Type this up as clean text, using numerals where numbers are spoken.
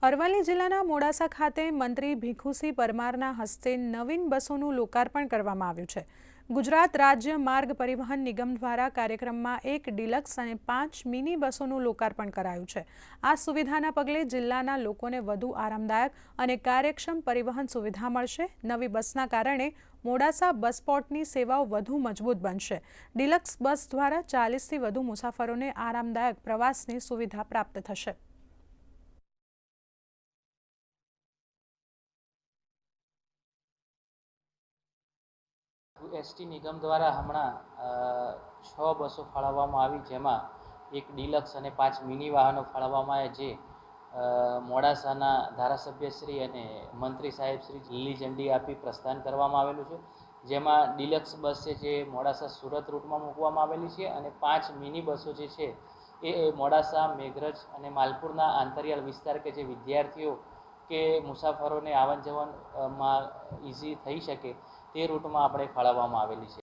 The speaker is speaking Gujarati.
અરવલ્લી જિલ્લાના મોડાસા ખાતે મંત્રી ભીખુસિંહ પરમારના હસ્તે નવીન બસોનું લોકાર્પણ કરવામાં આવ્યું છે। ગુજરાત રાજ્ય માર્ગ પરિવહન નિગમ દ્વારા કાર્યક્રમમાં એક ડિલક્સ અને 5 મિની બસોનું લોકાર્પણ કરાયું છે। આ સુવિધાના પગલે જિલ્લાના લોકોને વધુ આરામદાયક અને કાર્યક્ષમ પરિવહન સુવિધા મળશે। નવી બસના કારણે મોડાસા બસ સ્પોટની સેવાઓ વધુ મજબૂત બનશે। ડિલક્સ બસ દ્વારા 40થી વધુ મુસાફરોને આરામદાયક પ્રવાસની સુવિધા પ્રાપ્ત થશે। એસટી નિગમ દ્વારા હમણાં 6 બસો ફાળવવામાં આવી, જેમાં એક ડિલક્સ અને 5 મિની વાહનો ફાળવવામાં આવ્યા, જે મોડાસાના ધારાસભ્યશ્રી અને મંત્રી સાહેબ શ્રી લીલી ઝંડી આપી પ્રસ્થાન કરવામાં આવેલું છે। જેમાં ડિલક્સ બસ છે જે મોડાસા સુરત રૂટમાં મૂકવામાં આવેલી છે અને 5 મિની બસો જે છે એ મોડાસા, મેઘરજ અને માલપુરના આંતરિયાળ વિસ્તાર કે જે વિદ્યાર્થીઓ કે મુસાફરોને આવન જવનમાં ઇઝી થઈ શકે તે રૂટમાં આપણે ફાળવવામાં આવેલી છે।